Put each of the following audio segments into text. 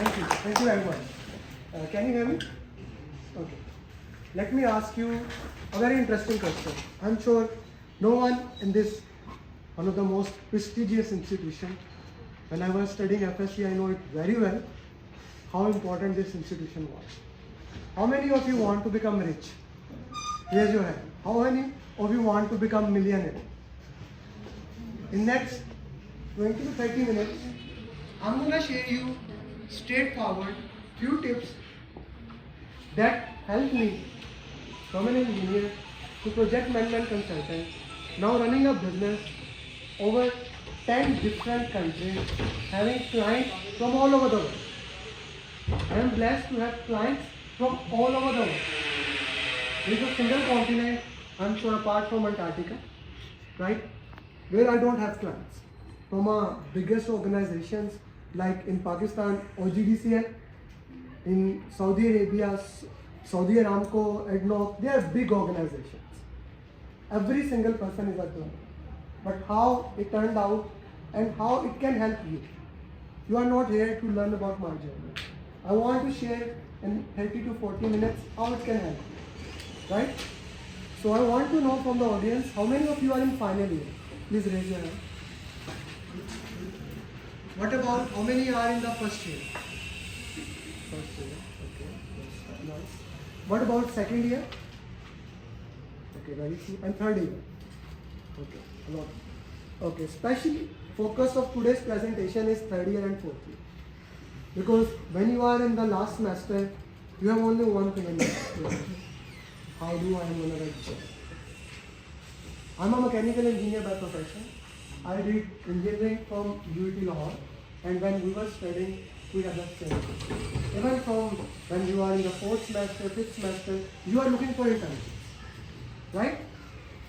Thank you. Thank you very much. Can you hear me? Okay. Let me ask you a very interesting question. I'm sure no one in this, one of the most prestigious institution, when I was studying FSC, I know it very well, how important this institution was. How many of you want to become rich? Raise your hand. How many of you want to become millionaire? In next 20 to 30 minutes, I'm going to share you straightforward few tips that help me from an engineer to project management consultant, now running a business over 10 different countries, having clients from all over the world. I am blessed to have clients from all over the world. There is a single continent, I'm sure apart from Antarctica, right, where I don't have clients. From our biggest organizations like in Pakistan, OGDCL, in Saudi Arabia, Saudi Aramco, ADNOC, they are big organizations. Every single person is a client. But how it turned out and how it can help you. You are not here to learn about my journey. I want to share in 30 to 40 minutes how it can help you. Right? So I want to know from the audience, how many of you are in final year? Please raise your hand. What about how many are in the first year? First year, okay. Nice. What about second year? Okay, very few. And third year? Okay, a lot. Okay, especially focus of today's presentation is third year and fourth year. Because when you are in the last semester, you have only one thing in mind. How do I want to write job? I'm a mechanical engineer by profession. I did engineering from UET Lahore, and when we were studying, we had the same. Even from when you are in the fourth semester, fifth semester, you are looking for internships, right?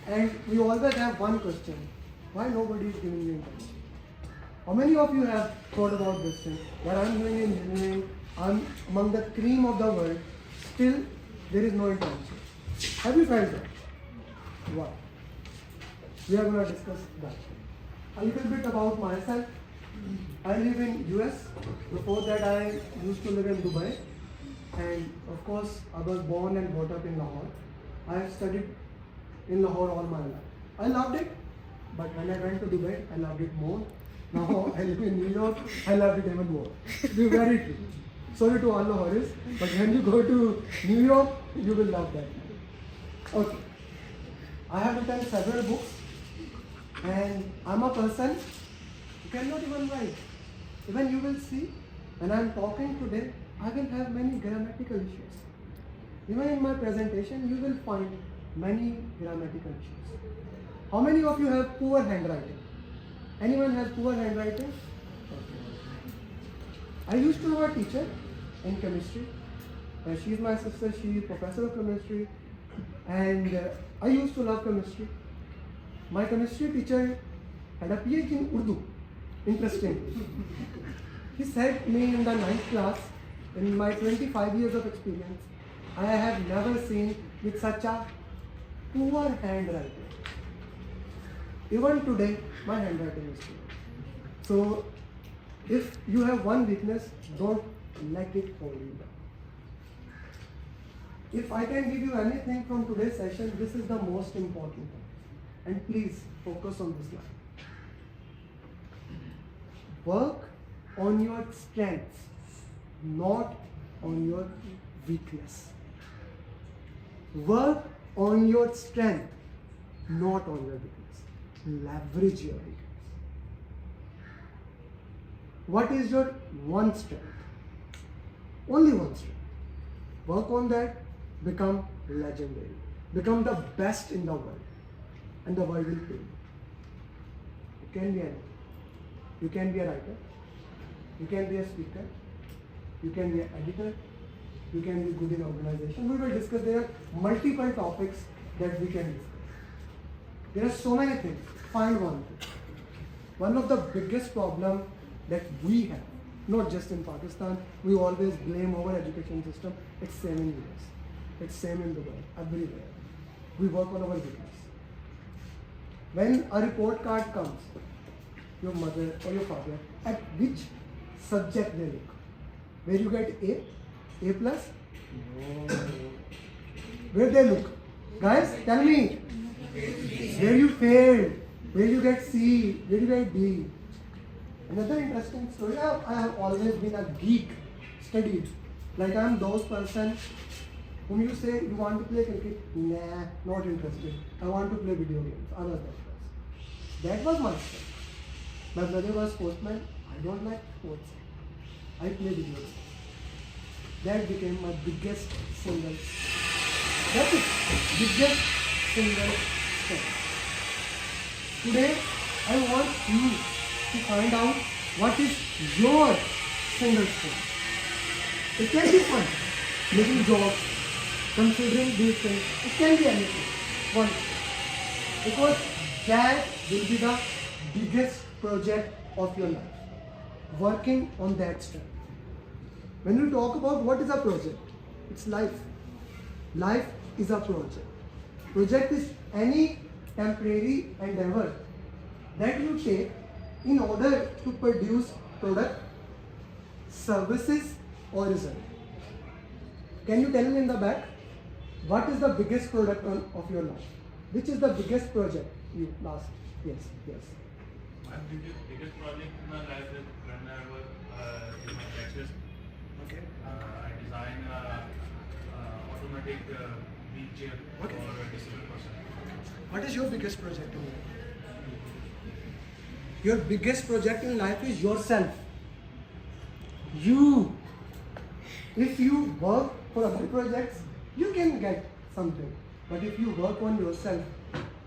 And we always have one question: why nobody is giving you internship? How many of you have thought about this thing? That I'm doing engineering, I'm among the cream of the world, still there is no internship. Have you felt that? Why? We are going to discuss that. A little bit about myself. I live in US. Before that I used to live in Dubai. And of course I was born and brought up in Lahore. I have studied in Lahore all my life. I loved it, but when I went to Dubai, I loved it more. Now I live in New York, I loved it even more. To be very true. Sorry to all Lahoreis, but when you go to New York, you will love that. Okay. I have written several books, and I'm a person who cannot even write. Even you will see, when I'm talking today, I will have many grammatical issues. Even in my presentation, you will find many grammatical issues. How many of you have poor handwriting? Anyone has poor handwriting? Okay. I used to have a teacher in chemistry. She is my sister, she is professor of chemistry, and I used to love chemistry. My chemistry teacher had a PhD in Urdu. Interesting. He said to me in the 9th class, in my 25 years of experience, I have never seen with such a poor handwriting. Even today, my handwriting is poor. So, if you have one weakness, don't let it hold you down. If I can give you anything from today's session, this is the most important thing. And please focus on this line. Work on your strengths, not on your weakness. Work on your strength, not on your weakness. Leverage your weakness. What is your one strength? Only one strength. Work on that, become legendary. Become the best in the world. And the world will pay you. You can be anything. You can be a writer. You can be a speaker. You can be an editor. You can be good in organization. We will discuss, there are multiple topics that we can discuss. There are so many things. Find one thing. One of the biggest problems that we have, not just in Pakistan, we always blame our education system. It's same in US. It's same in Dubai, everywhere. We work on our weakness. When a report card comes, your mother or your father, at which subject they look? Where you get A? A plus? No. Where they look? Guys, tell me. Where you failed? Where you get C? Where you get D? Another interesting story. I have always been a geek, studied. Like I am those person whom you say you want to play cricket. Nah, not interested. I want to play video games. I was that person. That was my strength. My brother was sportsman. I don't like sports. I play video games. That became my biggest single. That's it. Biggest single step. Today, I want you to find out what is your single step. It can be fun, making jobs, considering these things. It can be anything. One. Because that will be the biggest project of your life. Working on that step. When you talk about what is a project, it's life. Life is a project. Project is any temporary endeavor that you take in order to produce product, services or result. Can you tell me in the back, what is the biggest product of your life? Which is the biggest project you last? Yes. My biggest project in my life is when I was in my lectures. Okay. I design automatic wheelchair Okay. for a disabled person. What is your biggest project in life? Your biggest project in life is yourself. You. If you work for other projects, you can get something. But if you work on yourself,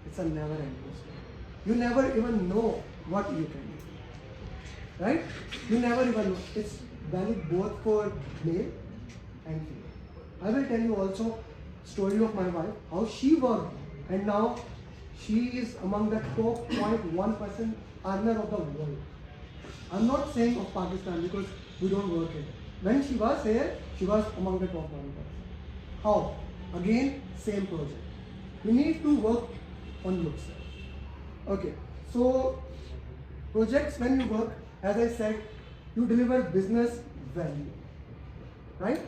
it's a never ending story. You never even know what you can do. Right? You never even know. It's valid both for male and female. I will tell you also story of my wife, how she worked, and now she is among the top 0.1% earner of the world. I'm not saying of Pakistan because we don't work here. When she was here, she was among the top 1%. How? Again, same project. You need to work on yourself. Okay, so projects, when you work, as I said, you deliver business value. Right?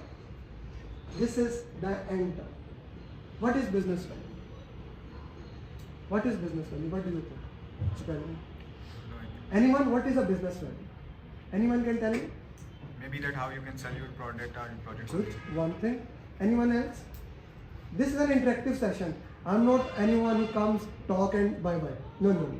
This is the end term. What is business value? What is business value? What do you think? Spell it. Anyone, what is a business value? Anyone can tell me? Maybe that how you can sell your product or project. Good. One thing. Anyone else? This is an interactive session. I'm not anyone who comes, talk and bye-bye. No.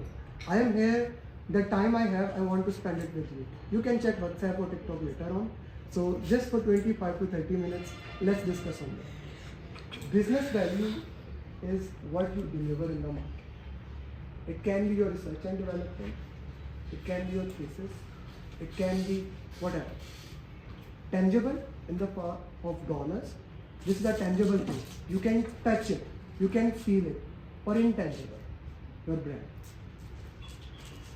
I am here. The time I have, I want to spend it with you. You can check WhatsApp or TikTok later on. So just for 25 to 30 minutes, let's discuss on that. Business value is what you deliver in the market. It can be your research and development. It can be your thesis. It can be whatever. Tangible in the form of dollars. This is a tangible thing. You can touch it. You can feel it. Or intangible. Your brand.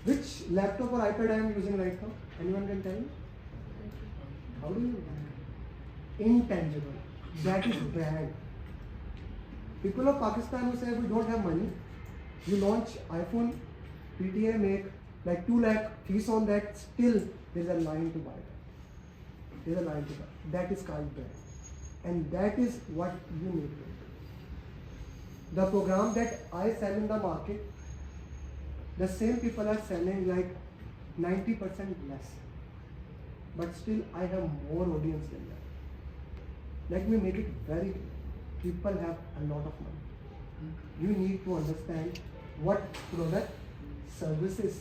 Which laptop or iPad I am using right now? Anyone can tell me? How do you? Intangible. That is brand. People of Pakistan who say we don't have money, you launch iPhone, PTA make like 2 lakh fees on that, still there is a line to buy that. There is a line to buy. That is called brand. And that is what you need to do. The program that I sell in the market, the same people are selling like 90% less. But still I have more audience than that. Let me make it very clear. People have a lot of money. You need to understand what product, services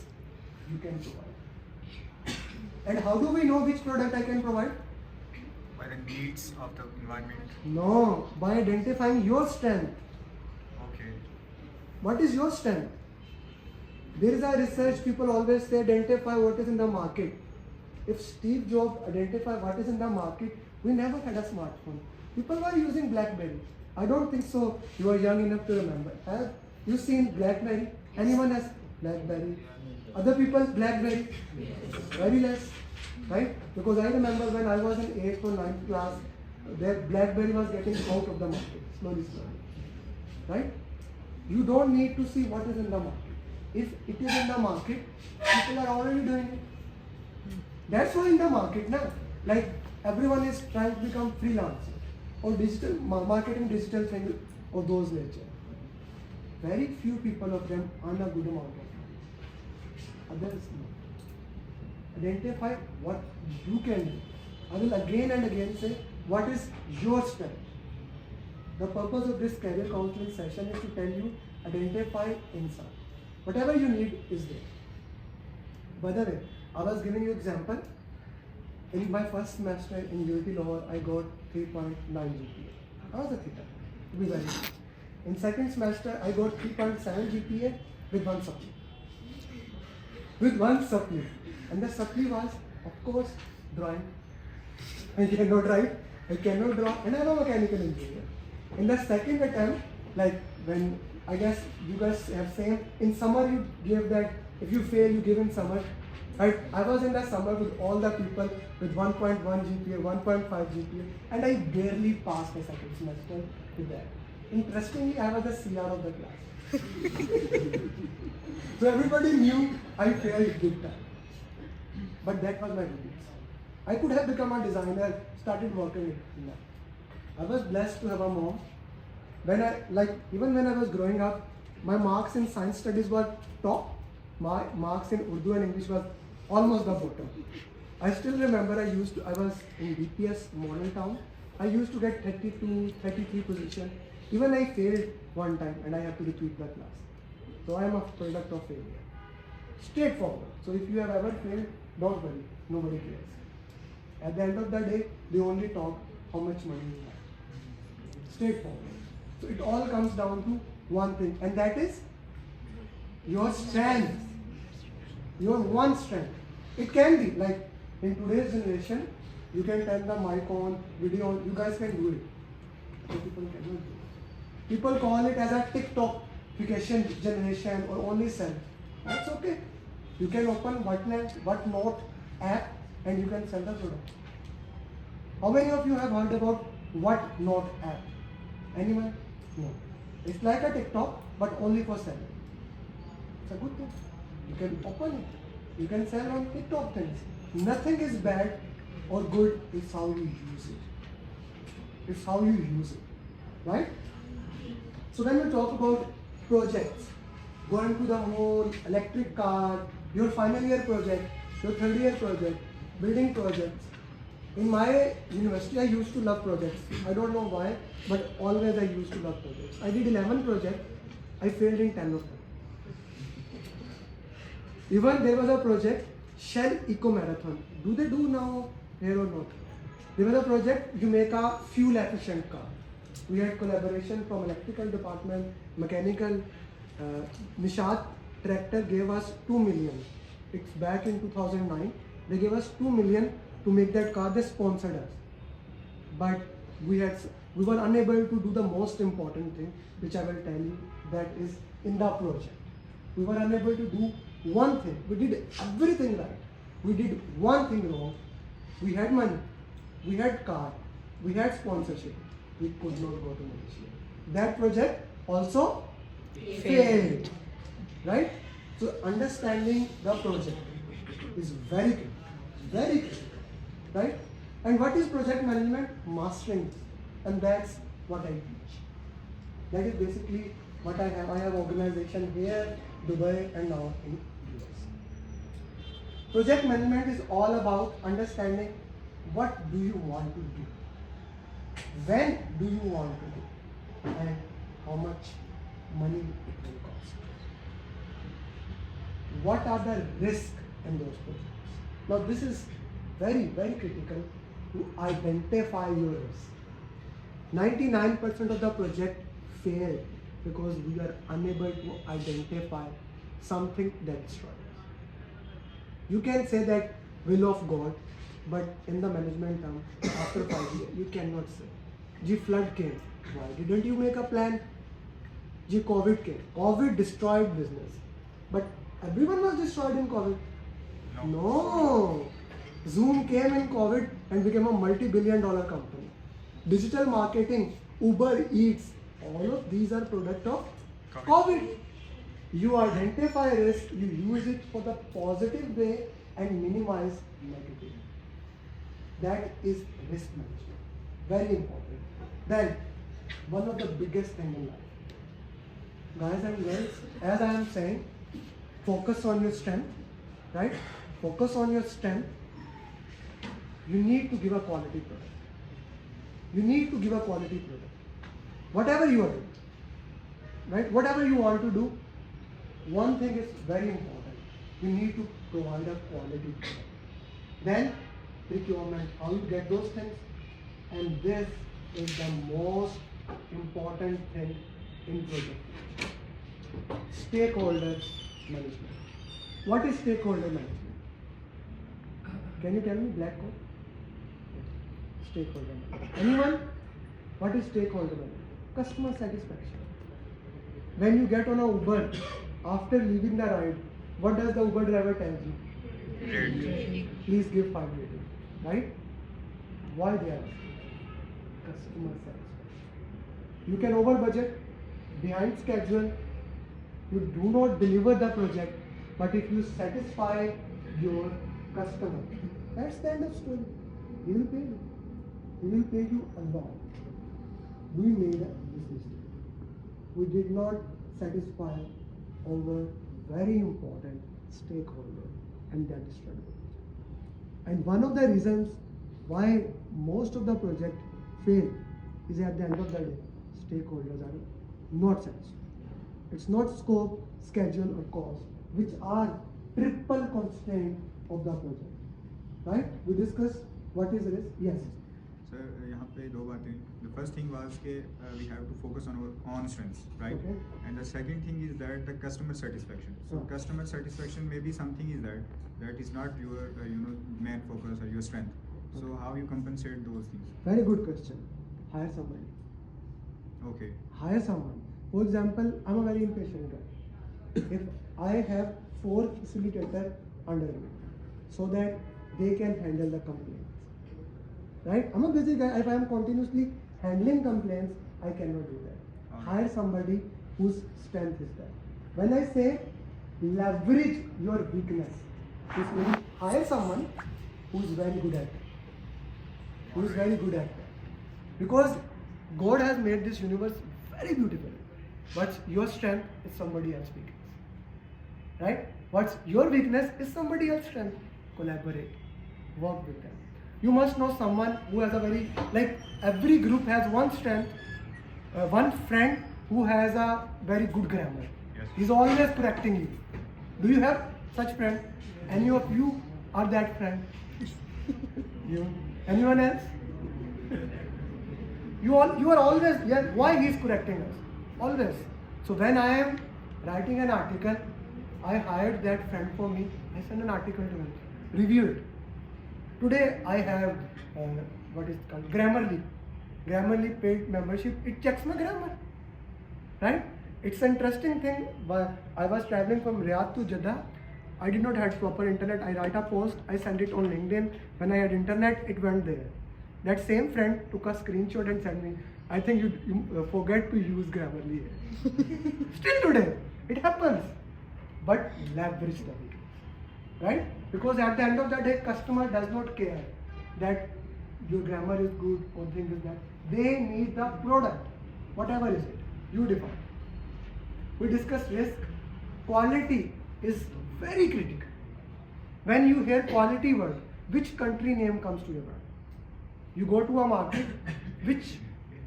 you can provide. And how do we know which product I can provide? By the needs of the environment. No, by identifying your strength. Okay. What is your strength? There is a research, people always say identify what is in the market. If Steve Jobs identified what is in the market, we never had a smartphone. People were using BlackBerry. I don't think so. You are young enough to remember. Have you seen BlackBerry? Anyone has BlackBerry? Other people BlackBerry? Very less, right? Because I remember when I was in 8th or 9th class, their BlackBerry was getting out of the market, slowly. Right? You don't need to see what is in the market. If it is in the market, people are already doing it. That's why in the market now. Like everyone is trying to become freelancer or digital marketing, digital thing of those nature. Very few people of them earn a good amount of money. Others no. Identify what you can do. I will again and again say what is your strength. The purpose of this career counseling session is to tell you identify inside. Whatever you need is there. By the way, I was giving you example. In my first semester in UT Lahore, I got 3.9 GPA. I was a theta, to be very good. In second semester, I got 3.7 GPA with one supply. With one supply. And the supply was, of course, drawing. I cannot write, I cannot draw, and I'm a mechanical engineer. In the second attempt, like when I guess you guys have same, in summer you give that, if you fail, you give in summer. Right? I was in the summer with all the people with 1.1 GPA, 1.5 GPA, and I barely passed the second semester with that. Interestingly, I was the CR of the class. So everybody knew I failed big time. But that was my weakness. I could have become a designer, started working in that. I was blessed to have a mom. Even when I was growing up, my marks in science studies were top. My marks in Urdu and English was almost the bottom. I still remember I was in DPS Model Town. I used to get 32, 33 position. Even I failed one time and I have to repeat the class. So I am a product of failure. Straightforward. So if you have ever failed, don't worry. Nobody cares. At the end of the day, they only talk how much money you have. Straightforward. So it all comes down to one thing, and that is your strength. Your one strength. It can be like in today's generation, you can turn the mic on, video on, you guys can do it. But people cannot do it. People call it as a TikTokification generation or only self. That's okay. You can open Whatnot app and you can sell the product. How many of you have heard about Whatnot app? Anyone? No. It's like a TikTok but only for selling. It's a good thing. You can open it. You can sell on TikTok things. Nothing is bad or good, it's how you use it. It's how you use it. Right? So when we talk about projects, going to the moon, electric car, your final year project, your third year project, building projects. In my university, I used to love projects. I don't know why, but always I used to love projects. I did 11 projects. I failed in 10 of them. Even there was a project, Shell Eco Marathon. Do they do now here or not? There was a project, you make a fuel efficient car. We had collaboration from electrical department, mechanical. Nishat Tractor gave us 2 million. It's back in 2009. They gave us 2 million to make that car. They sponsored us. But we were unable to do the most important thing, which I will tell you, that is in the project. We were unable to do one thing. We did everything right. We did one thing wrong. We had money. We had car. We had sponsorship. We could not go to Malaysia. That project also failed. Right? So understanding the project is very critical. Very critical. Right? And what is project management? Mastering. And that's what I teach. That is basically what I have. I have organization here, Dubai, and now in US. Project management is all about understanding what do you want to do, when do you want to do, and how much money it will cost. What are the risks in those projects? Now this is very, very critical to identify your risk. 99% of the project fail because we are unable to identify something that destroys us. You can say that will of God, but in the management term, after 5 years, you cannot say. Ji flood came. Why didn't you make a plan? Ji COVID came. COVID destroyed business. But everyone was destroyed in COVID. No. Zoom came in COVID and became a multi-billion-dollar company. Digital marketing, Uber Eats, all of these are product of COVID. You identify risk, you use it for the positive way and minimize negative. That is risk management. Very important. Then, one of the biggest things in life. Guys and girls, as I am saying, focus on your strength, right? Focus on your strength. You need to give a quality product. You need to give a quality product. Whatever you are doing, right? Whatever you want to do, one thing is very important. You need to provide a quality product. Then, procurement, how you get those things. And this is the most important thing in project. Stakeholder management. What is stakeholder management? Can you tell me, black code? Stakeholder management. Anyone? What is stakeholder management? Customer satisfaction. When you get on a Uber, after leaving the ride, what does the Uber driver tell you? Great. Please give 5 ratings. Right? Why they are asking? Customer satisfaction. You can over budget, behind schedule, you do not deliver the project, but if you satisfy your customer, that's the end of story. He will pay you. He will pay you a lot. We made this mistake. We did not satisfy our very important stakeholder, and that is strategy. And one of the reasons why most of the project fail is at the end of the day, stakeholders are not satisfied. It's not scope, schedule or cost, which are triple constraint of the project. Right? We discuss what is risk. Yes. Sir, यहाँ पे दो बातें. The first thing was कि we have to focus on our own strengths, right? Okay. And the second thing is that the customer satisfaction. So customer satisfaction maybe something is that is not your main focus or your strength. So how you compensate those things? Very good question. Hire somebody. Okay. Hire someone. For example, I'm a very impatient guy. If I have 4 facilitators under me, so that they can handle the complaints. Right? I'm a busy guy. If I am continuously handling complaints, I cannot do that. Hire somebody whose strength is that. When I say leverage your weakness, this means hire someone who is very good at it. Who is very good at that. Because God has made this universe very beautiful. But your strength is somebody else's weakness. Right? What's your weakness is somebody else's strength. Collaborate. Work with them. You must know someone who has a very, like every group has one strength, one friend who has a very good grammar. Yes. He's always correcting you. Do you have such friend? Any of you are that friend? You? Anyone else? You are always, yeah, why he is correcting us? Always. So when I am writing an article, I hired that friend for me. I send an article to him. Review it. Today I have what is it called? Grammarly. Grammarly paid membership. It checks my grammar. Right? It's an interesting thing. But I was traveling from Riyadh to Jeddah. I did not have proper internet. I write a post. I send it on LinkedIn. When I had internet, it went there. That same friend took a screenshot and sent me. I think you forget to use Grammarly. Still today, it happens. But leverage the weakness. Right? Because at the end of the day, customer does not care that your grammar is good or thing is that. They need the product, whatever is it. You define. We discuss risk. Quality is very critical. When you hear quality word, which country name comes to your mind? You go to a market,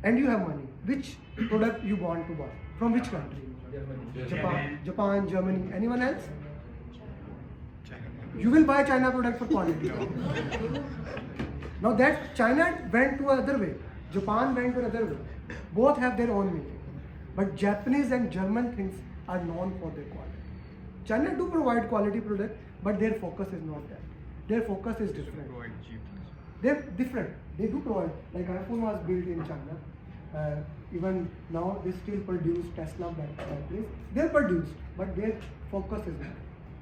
and you have money. Which product you want to buy? From which country? Japan, Germany. Anyone else? You will buy China product for quality. Now that China went to another way, Japan went to another way. Both have their own meaning. But Japanese and German things are known for their quality. China do provide quality product, but their focus is not that. Their focus is different. They're different. They do provide, like iPhone was built in China. Even now they still produce Tesla batteries. They're produced, but their focus is not.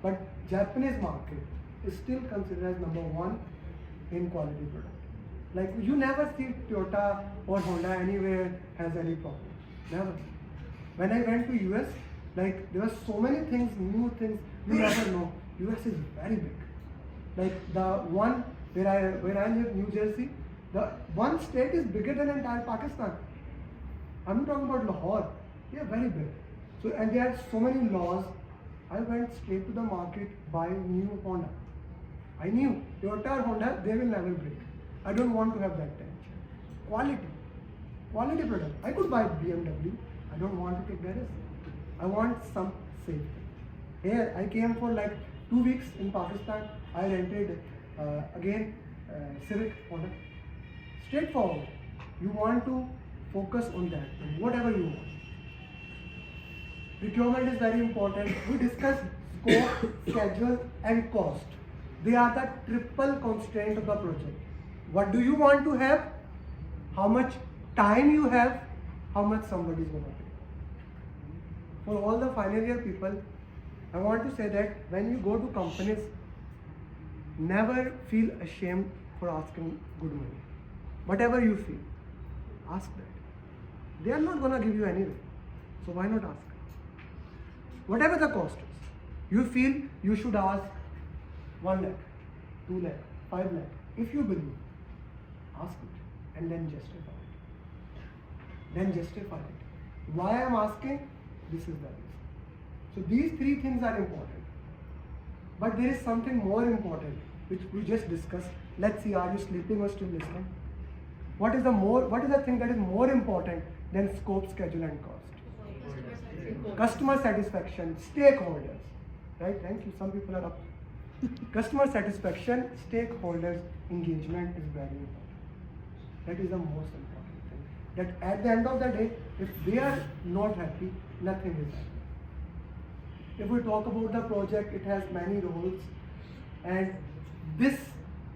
But Japanese market is still considered as number 1 in quality product. Like you never see Toyota or Honda anywhere has any problem. Never. When I went to US, like there were so many things, new things you never know. US is very big. Like the one where I live, New Jersey, the one state is bigger than entire Pakistan. I'm not talking about Lahore. They are very big. So and there are so many laws. I went straight to the market, buy new Honda. I knew Toyota Honda, they will never break. I don't want to have that tension. Quality product. I could buy BMW. I don't want to take that risk. I want some safety. Here I came for like 2 weeks in Pakistan. I rented again Civic Honda. Straightforward. You want to focus on that, whatever you want. Procurement is very important. We discussed scope, schedule, and cost. They are the triple constraint of the project. What do you want to have? How much time you have? How much somebody is going to pay? For all the final year people, I want to say that when you go to companies, never feel ashamed for asking good money. Whatever you feel, ask that. They are not going to give you anything. So why not ask? Whatever the cost is, you feel you should ask 1 lakh, 2 lakh, 5 lakh. If you believe, ask it and then justify it. Why I am asking? This is the reason. So these 3 things are important. But there is something more important which we just discussed. Let's see, are you sleeping or still listening? What is the thing that is more important than scope, schedule and cost? Customer satisfaction, stakeholders. Right? Thank you. Some people are up. Customer satisfaction, stakeholders, engagement is very important. That is the most important thing. That at the end of the day, if they are not happy, nothing is happy. If we talk about the project, it has many roles, and this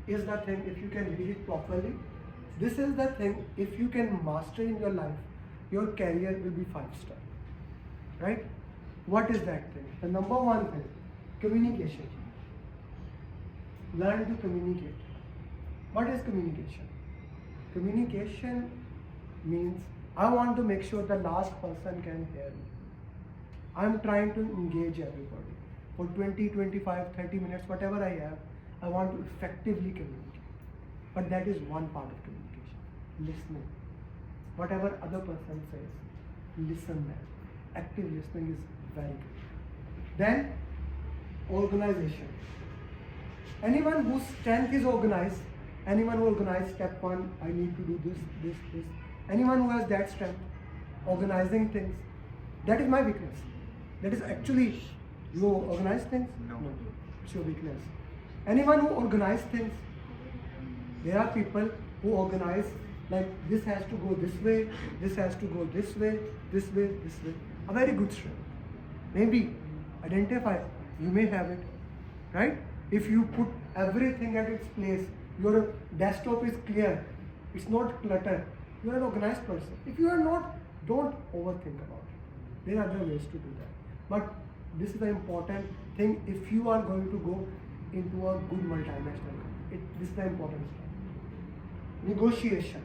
is the thing, if you can read it properly, this is the thing, if you can master in your life, your career will be 5-star. Right? What is that thing? The number one thing, communication. Learn to communicate. What is communication? Communication means I want to make sure the last person can hear me. I'm trying to engage everybody. For 20, 25, 30 minutes, whatever I have, I want to effectively communicate. But that is one part of communication. Listening. Whatever other person says, listen them. Active listening is very good. Then, organization. Anyone whose strength is organized, anyone who organizes step 1, I need to do this. Anyone who has that strength, organizing things, that is my weakness. That is actually, you organize things? No. It's your weakness. Anyone who organizes things, there are people who organize like this has to go this way, this has to go this way. A very good strength. Maybe identify, you may have it, right? If you put everything at its place, your desktop is clear, it's not cluttered, you are an organized person. If you are not, don't overthink about it. There are other ways to do that. But this is the important thing if you are going to go into a good multinational company. This is the important stuff. Negotiation.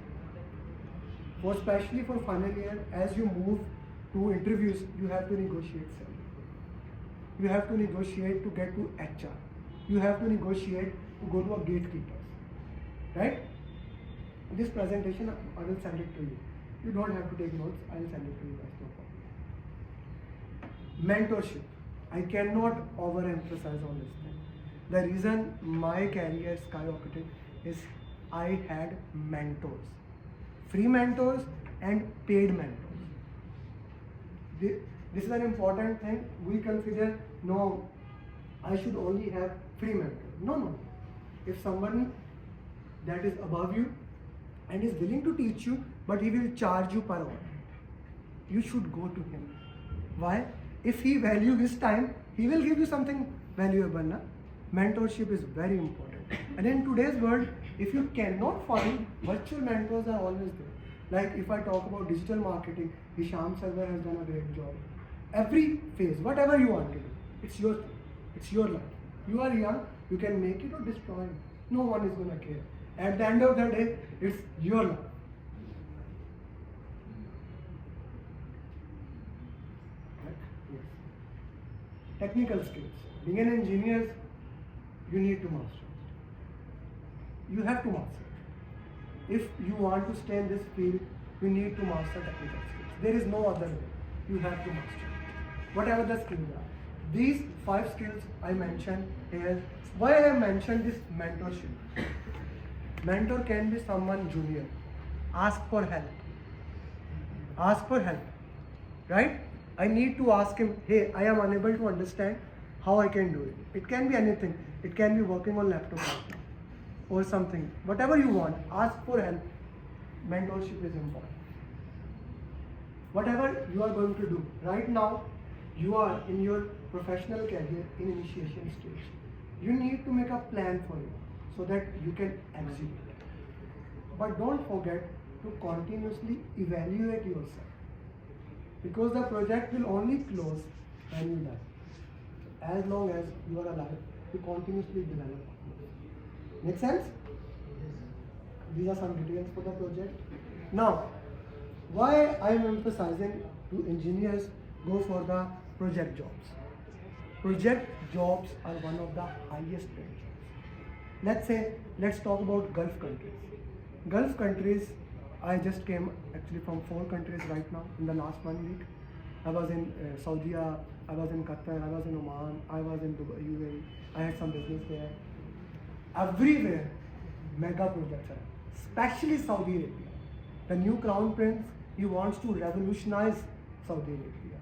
Especially for final year, as you move to interviews, you have to negotiate salary. You have to negotiate to get to HR. You have to negotiate to go to a gatekeeper. Right? This presentation, I will send it to you. You don't have to take notes, I will send it to you guys, no problem. Mentorship. I cannot overemphasize on this thing. The reason my career skyrocketed is I had mentors. Free mentors and paid mentors. This is an important thing. We consider, no, I should only have free mentors. No. If someone that is above you and is willing to teach you, but he will charge you per hour, you should go to him. Why? If he values his time, he will give you something valuable. Na? Mentorship is very important. And in today's world, if you cannot find, virtual mentors are always there. Like if I talk about digital marketing, Hisham Sarwar has done a great job. Every phase, whatever you want to do, it's your thing. It's your life. You are young, you can make it or destroy it. No one is going to care. At the end of the day, it's your life. Right? Yes. Technical skills. Being an engineer, you need to master it. You have to master it. If you want to stay in this field, you need to master technical skills. There is no other way. You have to master it. Whatever the skills are. These 5 skills I mentioned here. Why I have mentioned this mentorship? Mentor can be someone junior. Ask for help. Ask for help. Right? I need to ask him, hey, I am unable to understand how I can do it. It can be anything. It can be working on laptop right now or something. Whatever you want, ask for help. Mentorship is important. Whatever you are going to do, right now, you are in your professional career in initiation stage. You need to make a plan for you so that you can execute. But don't forget to continuously evaluate yourself, because the project will only close when you die. As long as you are alive, you continuously develop. Make sense? These are some details for the project. Now, why I am emphasizing to engineers go for the project jobs. Project jobs are one of the highest paid jobs. Let's talk about Gulf countries. Gulf countries, I just came actually from 4 countries right now in the last 1 week. I was in Saudi, I was in Qatar, I was in Oman, I was in Dubai, UAE. I had some business there. Everywhere, mega projects are, especially Saudi Arabia. The new crown prince, he wants to revolutionize Saudi Arabia,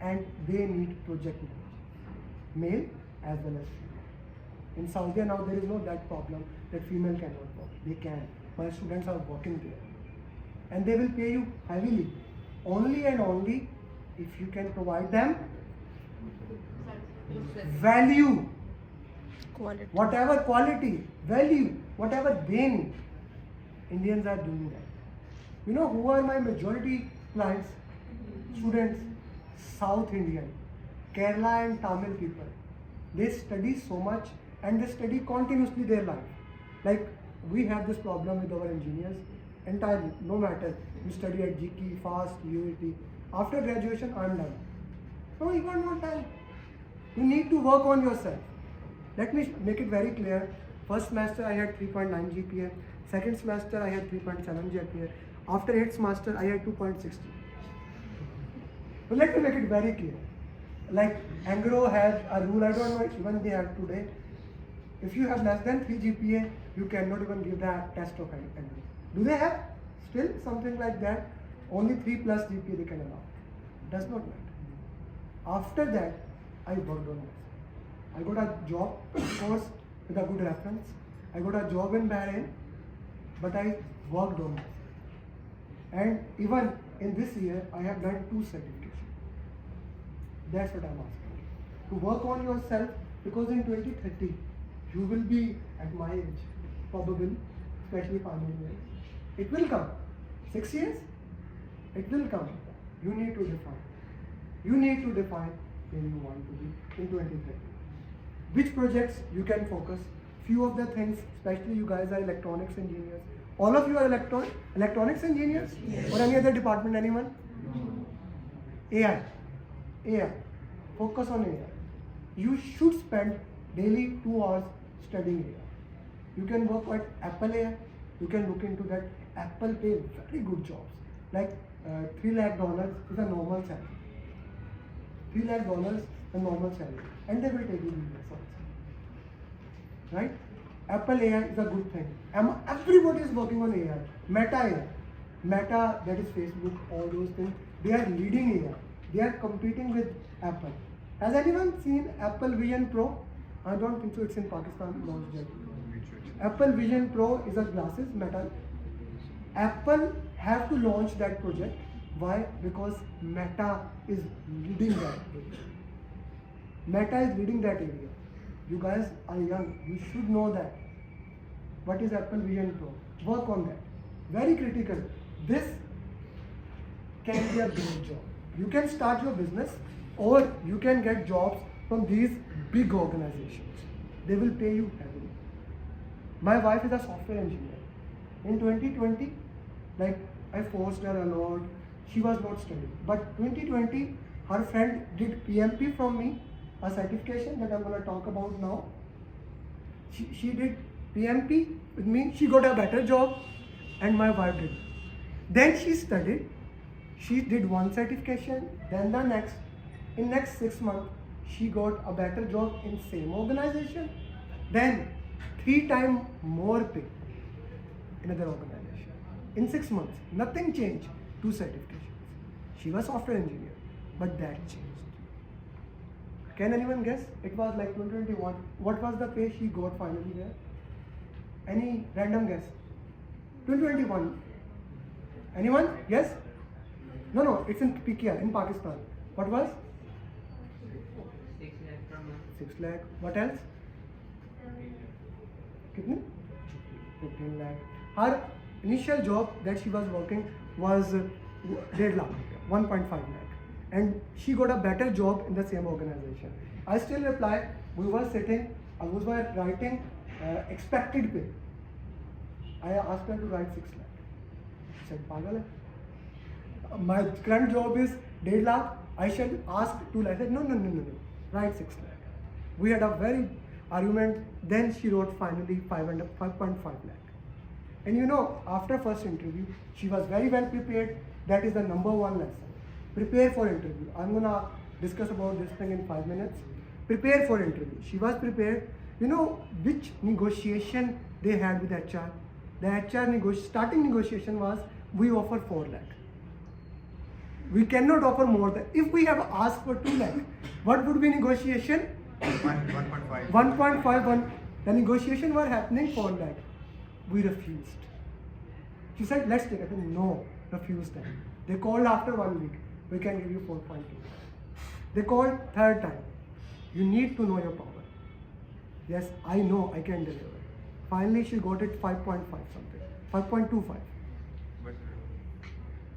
and they need project managers, male as well as female. In Saudi now there is no that problem that female cannot work. They can. My students are working there, and they will pay you heavily, only and only if you can provide them value. Quality. Whatever quality, value, whatever they need. Indians are doing that. You know who are my majority clients? Students, South Indian, Kerala and Tamil people. They study so much and they study continuously their life. Like we have this problem with our engineers entirely, no matter you study at GK, FAST, UAT. After graduation, I'm done. No, you got no time. You need to work on yourself. Let me make it very clear. First semester I had 3.9 GPA. Second semester I had 3.7 GPA. After 8th semester I had 2.60. But let me make it very clear. Like Angro had a rule, I don't know even they have today. If you have less than 3 GPA, you cannot even give the test of Angro. Do they have still something like that? Only 3 plus GPA they can allow. Does not matter. After that, I worked on myself. I got a job, of course, with a good reference. I got a job in Bahrain, but I worked on myself. And even in this year, I have done 2 certifications. That's what I'm asking. To work on yourself, because in 2030, you will be at my age, probably, especially 5 years. It will come. 6 years? It will come. You need to define. You need to define where you want to be in 2030. Which projects you can focus. Few of the things, especially you guys are electronics engineers. All of you are electronics engineers? Yes. Or any other department, anyone? AI. AI. Focus on AI. You should spend daily 2 hours studying AI. You can work at Apple AI. You can look into that. Apple pay very good jobs. Like $3 lakh is a normal salary. $3 lakh is a normal salary. And they will take you in this also. Right? Apple AI is a good thing. Everybody is working on AI. Meta AI. Meta, that is Facebook, all those things. They are leading AI. They are competing with Apple. Has anyone seen Apple Vision Pro? I don't think so. It's in Pakistan launched yet. Apple Vision Pro is a glasses, Meta. Apple have to launch that project. Why? Because Meta is leading that area. Meta is leading that area. You guys are young. You should know that. What is Apple Vision Pro? Work on that. Very critical. This can be a great job. You can start your business or you can get jobs from these big organizations. They will pay you heavily. My wife is a software engineer. In 2020, like I forced her a lot. She was not studying. But 2020, her friend did PMP from me, a certification that I'm going to talk about now. She did PMP with me. She got a better job, and my wife did. Then she studied. She did one certification, then the next. In next 6 months, she got a better job in same organization. Then 3 times more pay in another organization. In 6 months, nothing changed. 2 certifications. She was software engineer, but that changed. Can anyone guess? It was like 2021. What was the pay she got finally there? Any random guess? 2021. Anyone? Yes? No, it's in PKR, in Pakistan. What was? 6 lakh per month. 6 lakh. What else? Kitne? 15 lakh. Her initial job that she was working was 1.5 lakh, 1.5 lakh. And she got a better job in the same organization. I still reply, we were sitting, I was writing expected pay. I asked her to write 6 lakh. She said, Pagal hai. My current job is 1.5 lakh. I should ask 2 lakh. I said, no. Write 6 lakh. We had a very argument. Then she wrote finally 5.5 lakh. And you know, after first interview, she was very well prepared. That is the number one lesson. Prepare for interview. I'm gonna discuss about this thing in 5 minutes. Prepare for interview. She was prepared. You know which negotiation they had with HR? The HR starting negotiation was, we offer 4 lakh. We cannot offer more than, if we have asked for 2 lakh, what would be negotiation? 1.5. 1.51. The negotiation were happening 4 lakh. We refused. She said, let's take it. I said, no, refused them. They called after 1 week. We can give you 4.2. They called third time. You need to know your power. Yes, I know I can deliver. Finally, she got it 5.5 something. 5.25. But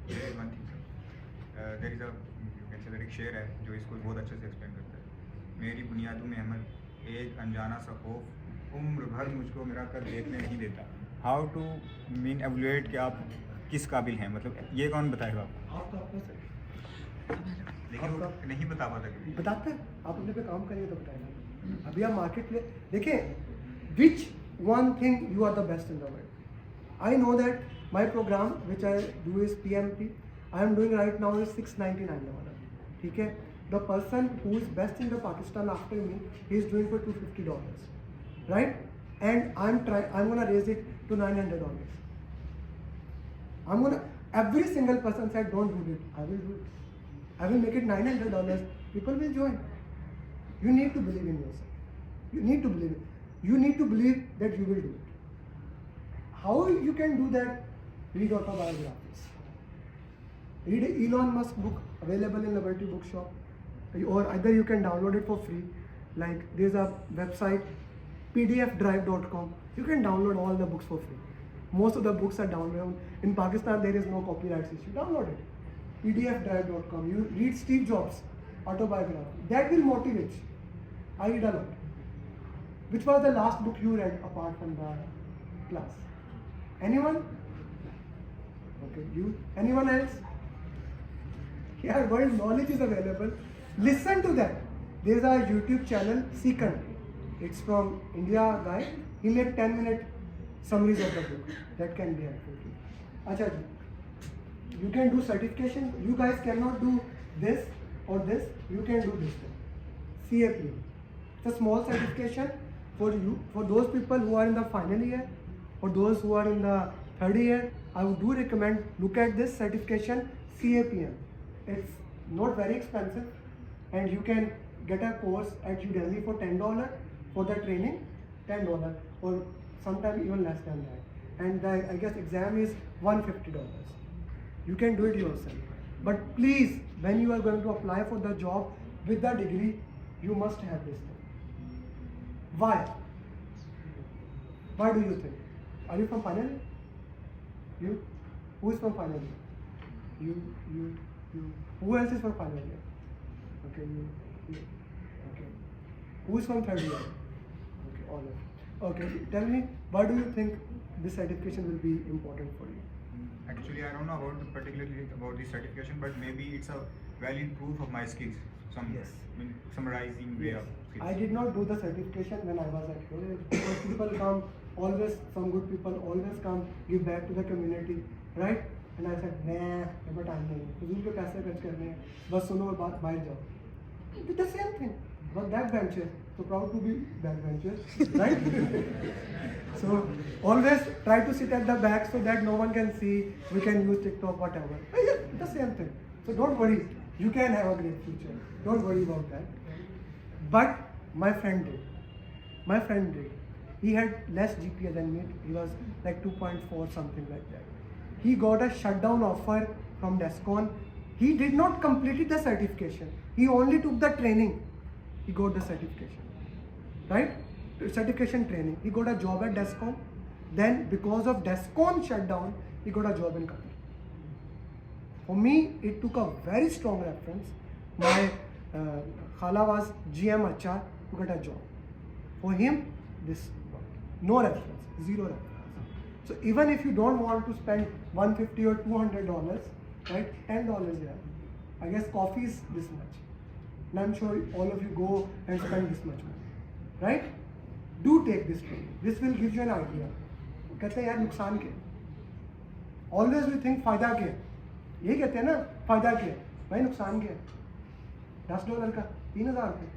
there is one thing, sir. There is a, you can say that एक शेर है जो इसको बहुत अच्छे से explain करता है. मेरी बुनियादों में अमल एक अनजाना सा खौफ उम्र भर मुझको मेरा कर देखने नहीं देता. हाउ टू मीन एवलुएट कि आप किस काबिल हैं, मतलब ये कौन बताएगा आपको? आपका अपना सर. लेकिन वो नहीं बता पाता कभी. बताते हैं, आप अपने पे काम करिए तो बताएंगे. अभी आप मार्केट प्ले देखें, which one thing you are the best in the world. I know that my program which I do is PMP. I am doing right now is $699. ठीक है. The person who is best in the Pakistan after me, he is doing for $250, right? And I'm gonna raise it to $900. Every single person said don't do it. I will do it. I will make it $900. People will join. You need to believe in yourself. You need to believe it. You need to believe that you will do it. How you can do that? Read autobiographies. Read Elon Musk book available in Liberty Bookshop, or either you can download it for free. Like there's a website pdfdrive.com. You can download all the books for free. Most of the books are downloaded. In Pakistan there is no copyright issue. Download it. pdfdrive.com. You read Steve Jobs autobiography. That will motivate you. I read a lot. Which was the last book you read apart from the class? Anyone? Okay, you. Anyone else? Yeah, world knowledge is available. Listen to that. There's a YouTube channel, Second. It's from India guy. He made 10-minute summaries of the book. That can be helpful to you. Acha ji. You can do certification. You guys cannot do this or this. You can do this one. CAP. It's a small certification for you. For those people who are in the final year or those who are in the third year, I would do recommend look at this certification CAPM. It's not very expensive and you can get a course at Udemy for $10 for the training, $10 or sometimes even less than that. And the, I guess exam is $150. You can do it yourself. But please, when you are going to apply for the job with the degree, you must have this thing. Why? Why do you think? Are you from final year? You? Who is from final year? You. Who else is from final year? Okay, you. Okay. Who is from third year? Okay, all of you. Okay, tell me, why do you think this certification will be important for you? Actually, I don't know particularly about this certification, but maybe it's a valid proof of my skills. Yes. Summarizing way of skills. I did not do the certification when I was at college because people come always some good people always come give back to the community, right? And I said, nah, never time नहीं है, फजूल के पैसे खर्च करने हैं, बस सुनो और बात बाहर जाओ. Did the same thing. But backbenchers, so proud to be backbenchers, right? So always try to sit at the back so that no one can see. We can use TikTok, whatever. The same thing. So don't worry. You can have a great future. Don't worry about that. But my friend did. My friend did. He had less GPA than me. He was like 2.4, something like that. He got a shutdown offer from Descon. He did not complete the certification. He only took the training. He got the certification, right? Certification training. He got a job at Descon. Then because of Descon shutdown, he got a job in Qatar. For me, it took a very strong reference. My Khala was GM HR who got a job. For him, this no reference, zero reference. So even if you don't want to spend $150 or $200, right? $10, yeah. I guess coffee is this much. And I'm sure all of you go and spend this much money, right? Do take this training. This will give you an idea. कहते हैं यार नुकसान क्या? Always we think फायदा क्या? यही कहते हैं ना फायदा क्या? भाई नुकसान क्या? $10 का 3,000 रुपये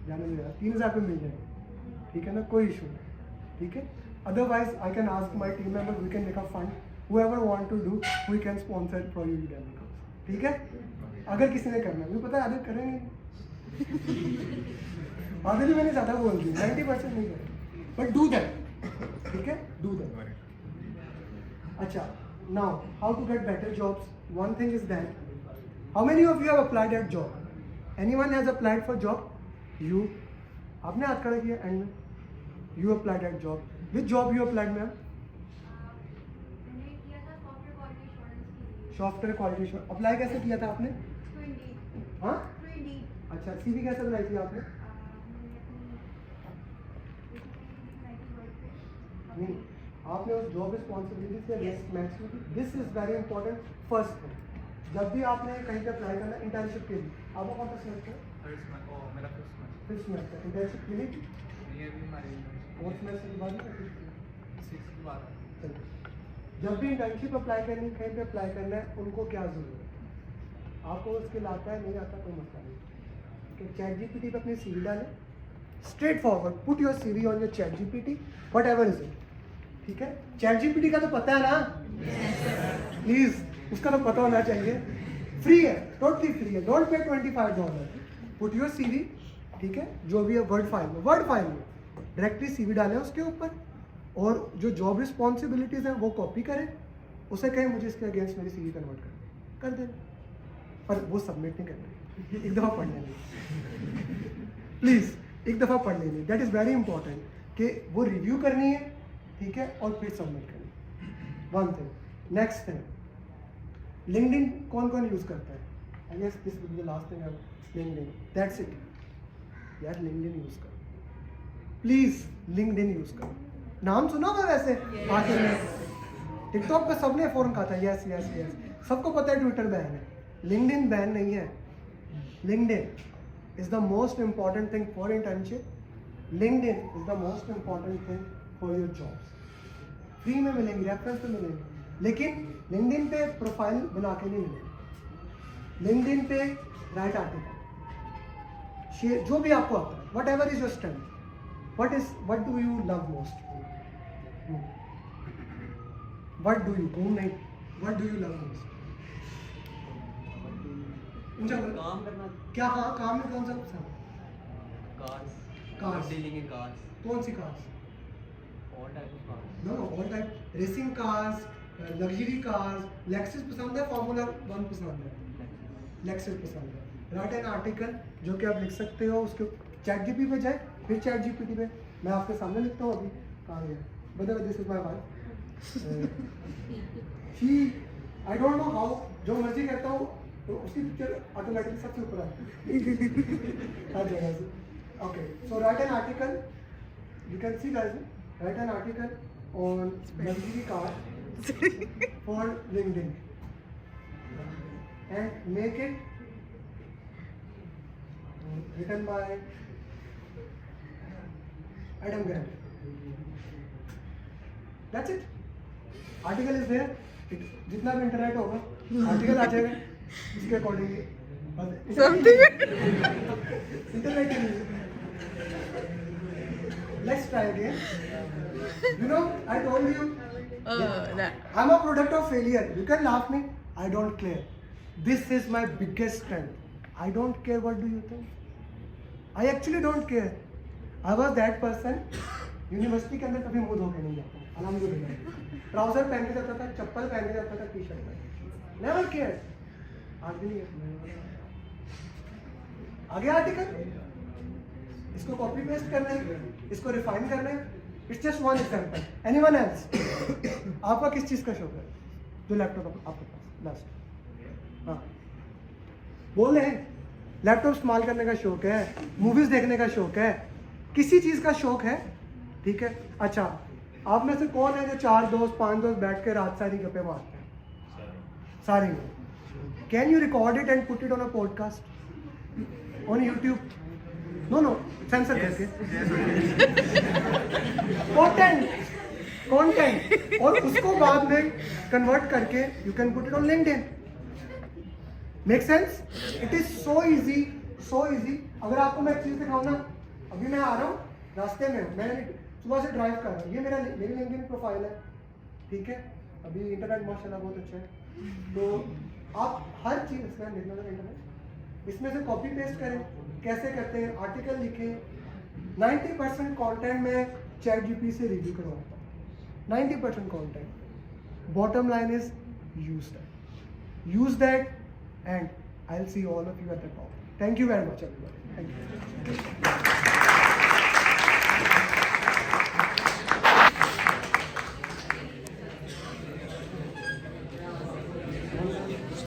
जाने दो यार 3,000 रुपये मिल जाएंगे, ठीक है ना, कोई इशू नहीं, ठीक है. Otherwise, I can ask my team members. We can make a fund. Whoever want to do, we can sponsor it for you. ठीक है? अगर किसी ने करना, मुझे पता है आधे करेंगे. आधे भी मैंने ज़्यादा बोल दी, 90% नहीं करेंगे. But do that. ठीक है? Do that. अच्छा. Now, how to get better jobs? One thing is that, how many of you have applied at job? Anyone has applied for job? You. आपने हाथ खड़ा किया एंड में. You applied at job. Which job you applied, ma'am? मैंने किया था software quality assurance के लिए. Software quality assurance. अप्लाई कैसे किया था आपने? Through Indeed. हाँ? Through Indeed. अच्छा, सीवी कैसे बनाई थी आपने? नहीं, आपने उस जॉब रिस्पॉन्सिबिलिटी से लिस्ट मैच की. This is very important. First thing, जब भी आपने कहीं पे अप्लाई करना इंटर्नशिप के लिए, आपका कौन सा सेमेस्टर? मेरा फर्स्ट फिफ्थ सेमेस्टर. इंटर्नशिप के लिए ये भी हमारे फोर्थ सेमेस्टर के बाद में 6 की बात है. चलिए, जब भी इंटर्नशिप अप्लाई करनी, कहीं पे अप्लाई करना है, उनको क्या ज़रूरत है? आपको स्किल आता है नहीं आता, कोई मसला नहीं. कि चैट जीपीटी पे अपनी सीवी डालें, straight forward, put your CV on your chat GPT, what ever is it. ठीक है? चैट जीपीटी का तो पता है ना? प्लीज़, उसका तो पता होना चाहिए. फ्री है, टोटली फ्री है. Don't pay $25. Put your CV, ठीक है, जो भी है वर्ड फाइल में डायरेक्टली सीवी डालें उसके ऊपर, और जो जॉब रिस्पॉन्सिबिलिटीज़ हैं वो कॉपी करें, उसे कहें मुझे इसके अगेंस्ट मेरी सीवी कन्वर्ट कर दें. पर वो सबमिट नहीं करना, एक दफ़ा पढ़ लेंगे. प्लीज़ एक दफ़ा पढ़ लेंगे. दैट इज़ वेरी इंपॉर्टेंट कि वो रिव्यू करनी है, ठीक है, और फिर सबमिट करनी. One thing. Next thing, LinkedIn कौन कौन यूज़ करता है? I guess this will be the last thing. LinkedIn, that's it यार. लिंक्डइन यूज़ करो प्लीज़. लिंक्डइन यूज़ करो. नाम सुना हुआ वैसे आखिर में. टिकटॉक पे सबने फ़ौरन कहा था यस यस यस. सबको पता है ट्विटर बैन है, लिंक्डइन बैन नहीं है. LinkedIn is the most important thing for internship. LinkedIn is the most important thing for your jobs. Free में मिलेंगी, रेफरेंस पे मिलेंगी, लेकिन लिंक्डइन पे प्रोफाइल बना के नहीं मिलेगी. लिंक्डइन पे राइट आर्टिकल, जो भी आपको आता है, whatever is your strength, what do you love most, what do you नहीं, what do you love most. काम करना. क्या? हाँ, काम में कौन सा पसंद? Cars dealing in cars. कौन सी cars? All type of cars. No, all type. Racing cars, luxury cars. Lexus पसंद है, फार्मूला 1 पसंद है? लेक्सस पसंद है. राइट एन आर्टिकल जो कि आप लिख सकते हो, उसके चैट जीपीटी पे जाए, फिर चैट जीपीटी पे. मैं आपके सामने लिखता हूँ अभी. कहाँ गया? बता, this is my wife. She, I don't know how, जो मर्जी करता हूँ तो उसकी पिक्चर ऑटोमेटिकली सबसे ऊपर आती है हर जगह से. Okay, so write an article, you can see guys, write an article on luxury car for LinkedIn and make it written by Adam Grant. That's it. Article is there. जितना भी internet होगा आर्टिकल आ जाएगा इसके accordingly. Something. Internet. Let's try again. You know, I told you. That. I'm a product of failure. You can laugh me. I don't care. This is my biggest strength. I don't care what do you think. I actually don't care. I was that person. University के अंदर कभी मुंह धो के नहीं जाता. अलहमदुलिल्लाह. Trouser पहन के जाता था, चप्पल पहन के जाता था, टी-शर्ट में. Never care. आज भी नहीं है. आगे आर्टिकल. इसको कॉपी पेस्ट करना है, इसको रिफाइन करना है. It's just one example. Anyone else? आपका किस चीज़ का शौक है जो लैपटॉप आपके पास लास्ट? हाँ, बोल रहे हैं. लैपटॉप इस्तेमाल करने का शौक है, मूवीज देखने का शौक है, किसी चीज़ का शौक है, ठीक है. अच्छा, आप में से कौन है जो 4 दोस्त 5 दोस्त बैठ के रात सारी गप्पे मारते हैं? Sorry. Can you record it and put it on a podcast on YouTube? No censor करके. कंटेंट और उसको बाद में कन्वर्ट करके you can put it on LinkedIn. Make sense? It is so easy, so easy. अगर आपको मैं एक चीज दिखाऊं ना, अभी मैं आ रहा हूँ रास्ते में, मैं सुबह से ड्राइव कर रहा हूँ. ये मेरी लिंक्डइन प्रोफाइल है, ठीक है. अभी इंटरनेट माशाल्लाह बहुत अच्छा है. तो आप हर चीज़ इंटरनेट इसमें से कॉपी पेस्ट करें. कैसे करते हैं? आर्टिकल लिखें. 90% कंटेंट में चैट जीपीटी से रिव्यू करवाता हूँ. 90% content. Bottom line is use that and I'll see all of you at the top. Thank you very much everybody. Thank you.